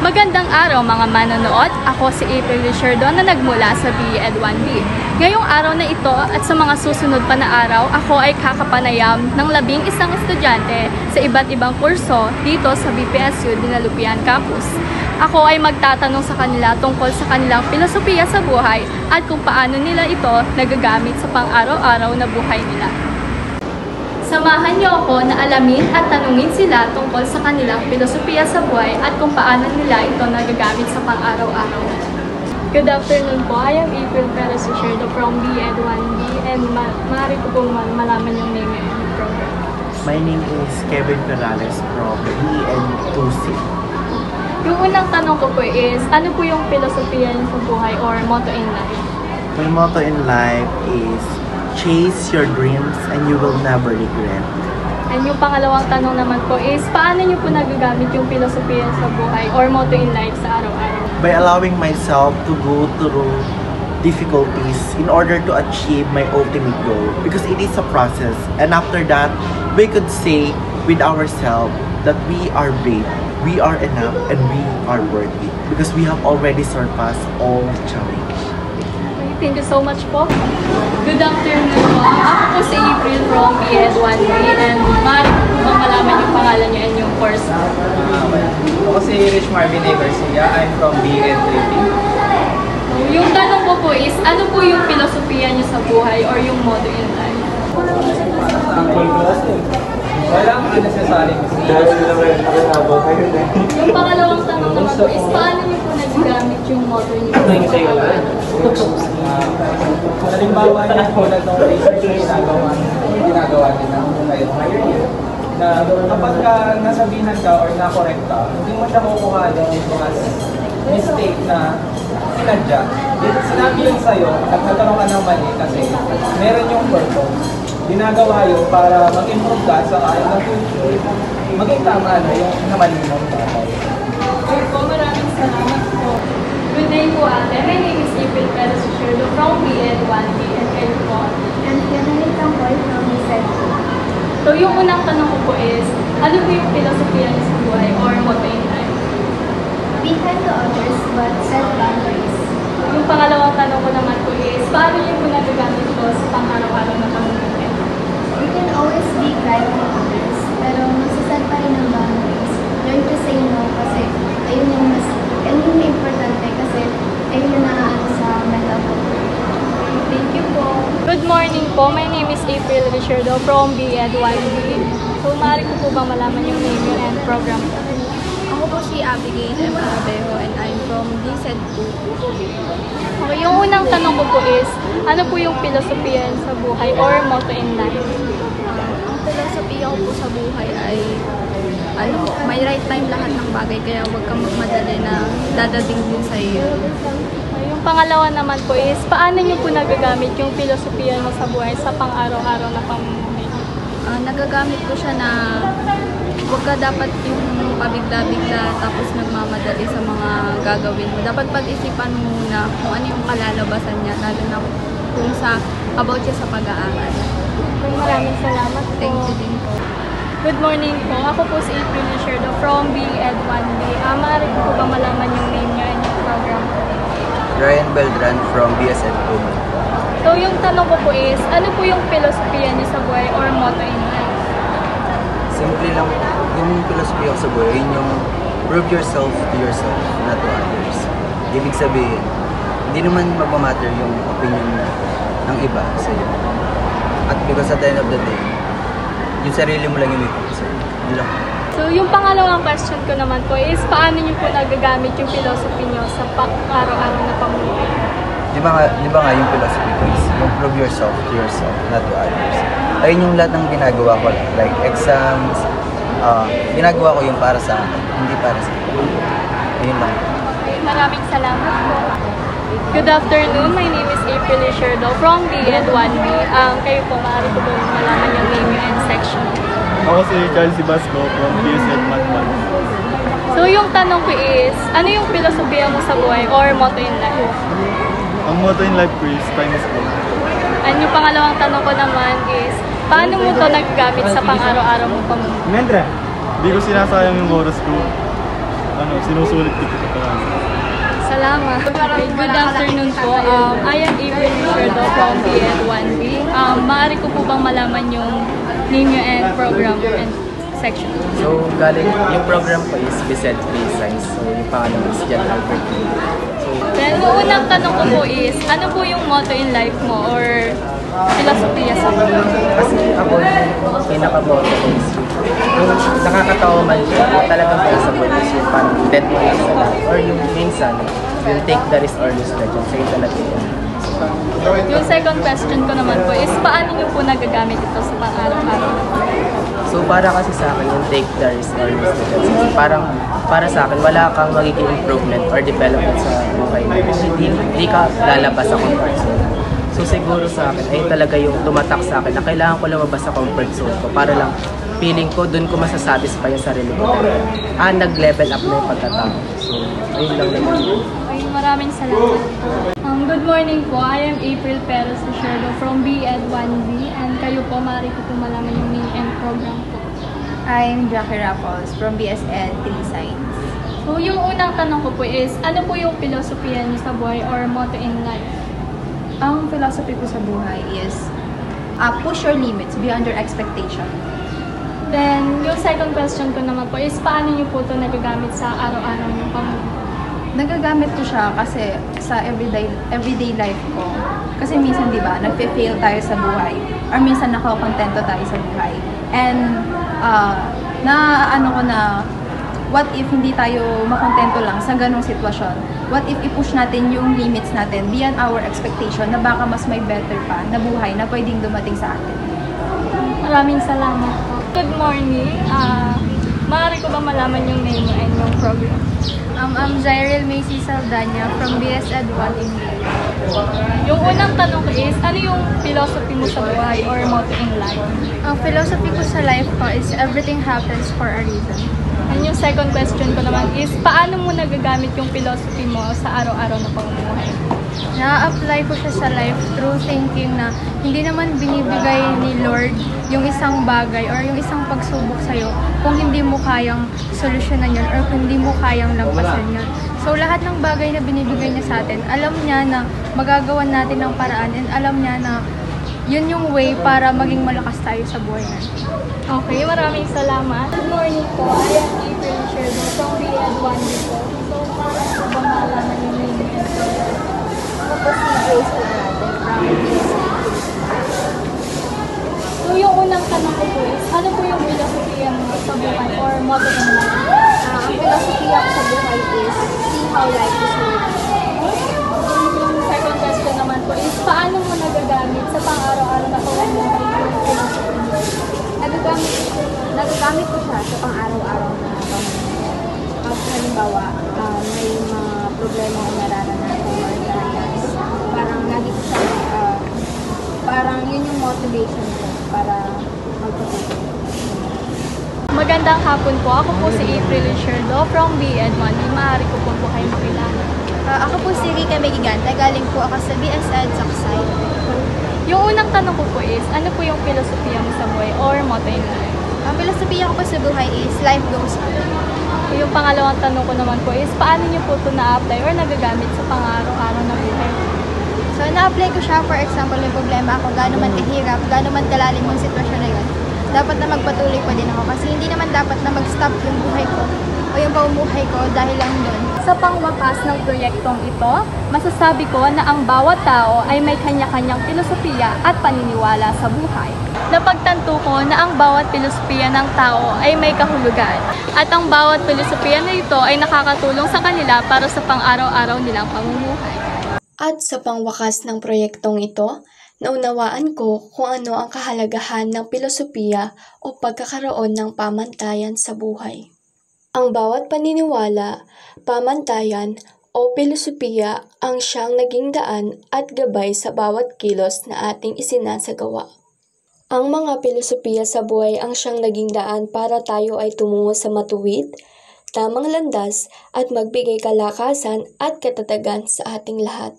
Magandang araw mga manonood, ako si April Richardo na nagmula sa BEd 1B. Ngayong araw na ito at sa mga susunod pa na araw, ako ay kakapanayam ng 11 estudyante sa iba't ibang kurso dito sa BPSU Dinalupian Campus. Ako ay magtatanong sa kanila tungkol sa kanilang filosofiya sa buhay at kung paano nila ito nagagamit sa pang-araw-araw na buhay nila. Samahan niyo ako na alamin at tanungin sila tungkol sa kanilang filosofiya sa buhay at kung paano nila ito nagagamit sa pang-araw-araw. Good afternoon po. I am April Perez Richardo from BEd 1B and maaari ko pong malaman yung name and program. My name is Kevin Perales from BEd 2C. Yung unang tanong ko po is, ano po yung filosofiya niyo sa buhay or motto in life? My motto in life is chase your dreams and you will never regret. And yung pangalawang tanong naman po is, paano niyo po nagagamit yung filosofiya sa buhay or motto in life sa araw-araw? By allowing myself to go through difficulties in order to achieve my ultimate goal. Because it is a process. And after that, we could say with ourselves that we are brave, we are enough, and we are worthy. Because we have already surpassed all challenge. Thank you so much po. Good afternoon po. Ako po si April from BEd 1B and maaari po bang malaman yung pangalan niyo and yung course? Ako si Rich Marvin A. Garcia. I'm from BEd 3B. Yung tanong ko po is, ano po yung filosofiya niyo sa buhay or yung motto in life? Walang unnecessary mistakes. Yung pangalawang tanong naman po is, paano niyo po nagagamit yung motto niyo sa buhay? Halimbawa yung tulad ng research na ginagawa din ng ngayon na kapag nasabihan ka or na-correct ka, hindi mo siya kukuha yung mga mistake na sinadya. Sinabi yun sa'yo, nagtatanong ka ng mali kasi meron yung purpose. Ginagawa yun para mag-improve ka sa kaya ng future. Maging tama na yung namali mong bagay. Okay po, maraming salamat po. Good day po ate. My name is April Perez Richardo from BEd 1B and kayo po. And Kenneth Tamboy from BSED. So yung unang tanong ko po is, ano po yung filosofiya niyo sa buhay or motto in life? Be kind to others but set boundaries. Yung pangalawang tanong ko naman po is, paano niyo po nagagamit ito sa pang-araw-araw na pamumuhay? You can always be kind to others, pero magsaset pa rin ng boundaries. Learn to say no kasi ayun yung importante kasi ayun yung naaano sa mental health. Thank you po. Good morning po. My name is April Richardo from BEd 1B. So, maaari ko po bang malaman yung name yun and program? Ako po si Abigail M. Abejo and I'm from BSED 2. Okay, yung unang tanong ko po is, ano po yung filosofiya sa buhay or motto in life? Ang filosofiya ko po sa buhay ay may right time lahat ng bagay kaya huwag kang magmadali na dadating din sa iyo. Yung pangalawa naman po is, paano nyo po nagagamit yung filosofiya mo sa buhay sa pang-araw-araw na pamumuhay? Nagagamit ko siya na huwag ka dapat yung pabigla-bigla tapos nagmamadali sa mga gagawin mo. Dapat pag-isipan mo muna kung ano yung kalalabasan niya, lalo na kung about siya sa pag-aaral. Maraming salamat po. Thank you din po. Good morning po. Ako po si April Richardo from BEd 1B. Maaari ko po bang malaman yung name niyo and yung program? Ryan Beltran from BSED 2. So yung tanong ko po is, ano po yung filosofiya niyo sa buhay or motto in life? Simple lang, yung philosophy ko sa buhay, yun yung prove yourself to yourself, not to others. Ibig sabihin, hindi naman magmamatter yung opinion ng iba sa iyo. At because at the end of the day, yung sarili mo lang yung i-focus sa'yo. Yun lang. So yung pangalawang question ko naman po is, paano niyo po nagagamit yung philosophy niyo sa araw-araw na pamumuhay? Di ba nga yung philosophy ko is yung prove yourself to yourself, not to others. Ayun yung lahat ng ginagawa ko, like exams, ginagawa ko yung para sa akin, hindi para sa iba. Ayun lang. Okay, maraming salamat po. Good afternoon, my name is April Richardo from BEd 1B. Kayo po, maaari ko po malaman yung name niyo and section. Ako si Charles Basco from BSED Math 1. So yung tanong ko is, ano yung filosofiya mo sa buhay or motto in life? Ang motto in life ko is time is gold. And yung pangalawang tanong ko naman is, paano mo to nagagamit sa pang-araw-araw mo pamumuhay? Hindi ko sinasayang yung oras ko. sinusulit dito sa parang. Salamat. Good afternoon po. I am April Richardo from BEd 1B. Maaari ko po bang malaman yung name nyo and program and section? So, yung program ko is BSED Free Science. So, yung pangalan is John Albert. Then, unang tanong ko po is, ano po yung motto in life mo or filosofiya sa buhay? Kasi ako, yung pinaka-motto ko is yung nakakatawa man siya, talagang sa purpose yung parang dead mo lang sa lahat. Or yung minsan, yung take the risk or lose the chance. Sa'yo talaga yun. Yung second question ko naman po is, paano nyo po nagagamit ito sa pang-araw-araw na po? So, para kasi sa akin, yung take the risk or lose the chance. Kasi parang, para sa akin, wala kang magiging improvement or development sa buhay mo. Hindi ka lalabas sa comfort zone. So, siguro sa akin, ayun talaga yung tumatak sa akin na kailangan ko lumabas sa comfort zone ko para lang feeling ko, dun ko masasatisfy yung sarili ko. Nag-level up na yung pagkatao. So, ayun lang naman. Okay, maraming salamat po. Good morning po. I am April Perez Richardo from BEd 1B and kayo po, maaari ko po malaman yung name and program po. I'm Jackie Raffles from BSED 3 Science. So, yung unang tanong ko po is, ano po yung filosofiya niyo sa buhay or motto in life? Ang philosophy ko sa buhay is push your limits beyond your expectation. Then, yung second question ko naman po is, paano niyo po ito nagagamit sa araw-araw ng pamumuhay? Nagagamit ko siya kasi sa everyday life ko. Kasi minsan, di ba, nagpe-fail tayo sa buhay. Or minsan nakakontento tayo sa buhay. And, what if hindi tayo makontento lang sa ganong sitwasyon? What if i-push natin yung limits natin beyond our expectation na baka mas may better pa na buhay na pwedeng dumating sa atin? Maraming salamat po. Good morning. Maaari ko ba malaman yung name mo and yung program? I'm Zyril Macy Saldana from BSED 1B. Yung unang tanong ko is, ano yung philosophy mo sa buhay or motto in life? Ang philosophy ko sa life ko is everything happens for a reason. And yung second question ko naman is, paano mo nagagamit yung philosophy mo sa araw-araw na pamumuhay? Na-apply ko siya sa life through thinking na hindi naman binibigay ni Lord yung isang bagay or yung isang pagsubok sa'yo kung hindi mo kayang solusyonan yun or kung hindi mo kayang lampasan yun. So, lahat ng bagay na binibigay niya sa atin, alam niya na magagawan natin ng paraan and alam niya na yun yung way para maging malakas tayo sa buhay natin. Okay, maraming salamat. Good morning po. I am April Richardo from BEd 1B po. So, paano po ba malaman yung name and program? Ako po si Grace Obrate from BSED. So, yung unang tanong ko po is, ano po yung philosophy mo sa buhay or motto in life? Ang philosophy ko sa buhay is see how life is working. Yung second question naman po is, paano mo nagagamit sa pang-araw-araw na pamumuhay yung philosophy mo? Nagagamit ko siya sa pang-araw-araw na pamumuhay. Pag halimbawa, may mga problema o nararanasan or trials, parang lagi ko siya, parang yun yung motivation ko para magpatuloy. Magandang hapon po. Ako po si April Richardo from BEd 1B. Maaari ko po kayo makilala. Ako po si Rika Megiganta. Galing po ako sa BSED Saksay. Yung unang tanong ko po is, ano po yung filosofiya mo sa buhay or motto in life? Ang filosofiya ko po sa buhay is life goes on. Yung pangalawang tanong ko naman po is, paano niyo po ito na-apply or nagagamit sa pang-araw-araw na buhay? So, na-apply ko siya, for example, may problema ako, gaano man kahirap, gaano man kalalim ang sitwasyon na yun. Dapat na magpatuloy pa din ako kasi hindi naman dapat na mag-stop yung buhay ko o yung pamumuhay ko dahil lang doon. Sa pangwakas ng proyektong ito, masasabi ko na ang bawat tao ay may kanya-kanyang filosofiya at paniniwala sa buhay. Napagtanto ko na ang bawat filosofiya ng tao ay may kahulugan at ang bawat filosofiya na ito ay nakakatulong sa kanila para sa pang-araw-araw nilang pamumuhay. At sa pangwakas ng proyektong ito, naunawaan ko kung ano ang kahalagahan ng filosofiya o pagkakaroon ng pamantayan sa buhay. Ang bawat paniniwala, pamantayan o filosofiya ang siyang naging daan at gabay sa bawat kilos na ating isinasagawa. Ang mga filosofiya sa buhay ang siyang naging daan para tayo ay tumungo sa matuwid, tamang landas at magbigay kalakasan at katatagan sa ating lahat.